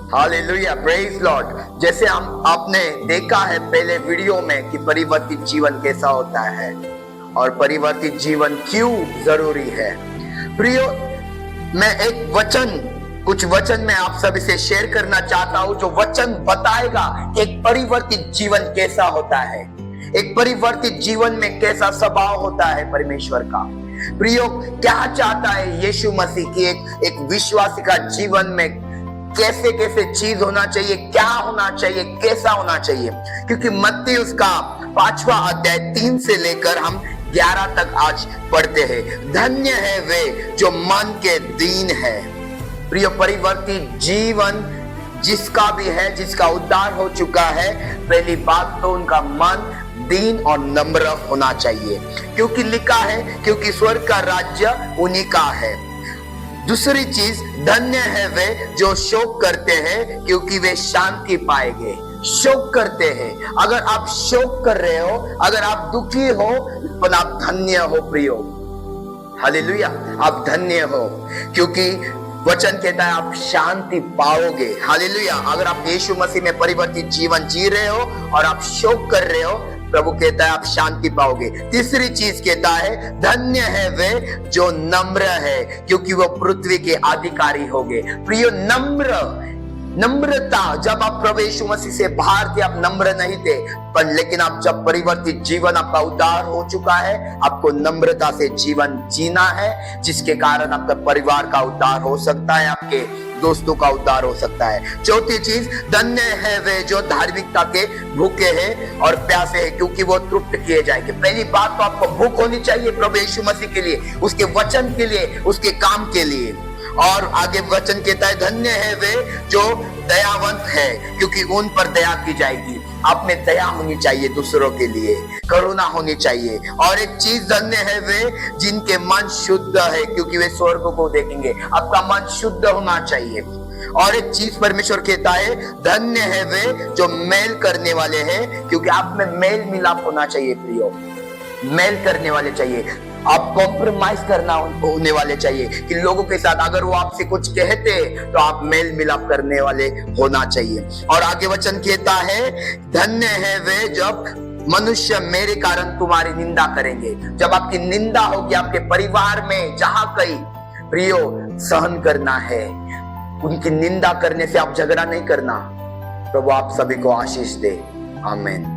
Hallelujah, praise Lord. जैसे हम आपने देखा है पहले वीडियो में कि परिवर्तित जीवन कैसा होता है और परिवर्तित जीवन क्यों जरूरी है। प्रियो, मैं कुछ वचन मैं आप सभी से शेयर करना चाहता हूं, जो वचन बताएगा कि एक परिवर्तित जीवन कैसा होता है, एक परिवर्तित जीवन में कैसा स्वभाव होता है परमेश्वर का। प्रियो, क्या चाहता है यीशु मसीह की एक विश्वासी का जीवन में कैसे कैसे चीज होना चाहिए, क्या होना चाहिए, कैसा होना चाहिए। क्योंकि मत्ती उसका 5वां अध्याय 3 से लेकर हम 11 तक आज पढ़ते हैं। धन्य है वे जो मन के दीन है। प्रिय, परिवर्तित जीवन जिसका भी है, जिसका उद्धार हो चुका है, पहली बात तो उनका मन दीन और नम्र होना चाहिए, क्योंकि लिखा है क्योंकि स्वर्ग का राज्य उन्हीं का है। दूसरी चीज, धन्य है वे जो शोक करते हैं, क्योंकि वे शांति पाएंगे। शोक करते हैं, अगर आप शोक कर रहे हो, अगर आप दुखी हो, तो आप धन्य हो प्रियो। हालेलुया, आप धन्य हो, क्योंकि वचन कहता है आप शांति पाओगे। हालेलुया, अगर आप यीशु मसीह में परिवर्तित जीवन जी रहे हो और आप शोक कर रहे हो, प्रभु कहता है आप शांति पाओगे। तीसरी चीज कहता है धन्य है वे जो नम्र है, क्योंकि वो पृथ्वी के अधिकारी होंगे। प्रियो, नम्रता, जब आप प्रभु यीशु मसीह से बाहर थे आप नम्र नहीं थे, पर लेकिन आप जब परिवर्तित जीवन आपका उद्धार हो चुका है, आपको नम्रता से जीवन जीना है, जिसके कारण आपका परिवार का उद्धार हो सकता है, आपके दोस्तों का उद्धार हो सकता है। चौथी चीज, धन्य है वे जो धार्मिकता के भूखे हैं और प्यासे हैं, क्योंकि वो तृप्त किए जाएंगे। पहली बात तो आपको भूख होनी चाहिए प्रभु यीशु मसीह के लिए, उसके वचन के लिए, उसके काम के लिए। और आगे वचन कहता है धन्य है वे जो दयावंत है, क्योंकि उन पर दया की जाएगी। आप में दया होनी चाहिए, दूसरों के लिए करुणा होनी चाहिए। और एक चीज, धन्य है वे जिनके मन शुद्ध है, क्योंकि वे स्वर्ग को देखेंगे। आपका मन शुद्ध होना चाहिए। और एक चीज परमेश्वर कहता है धन्य है वे जो मेल करने वाले हैं, क्योंकि आप में मेल मिलाप होना चाहिए प्रियो। मेल करने वाले चाहिए, आप कॉम्प्रोमाइज करना होने वाले चाहिए कि लोगों के साथ अगर वो आपसे कुछ कहते तो आप मेल मिलाप करने वाले होना चाहिए। और आगे वचन कहता है धन्य है वे जब मनुष्य मेरे कारण तुम्हारी निंदा करेंगे। जब आपकी निंदा होगी आपके परिवार में, जहां कहीं, प्रियो, सहन करना है। उनकी निंदा करने से आप झगड़ा नहीं करना। प्रभु आप सभी को आशीष दे। आमीन।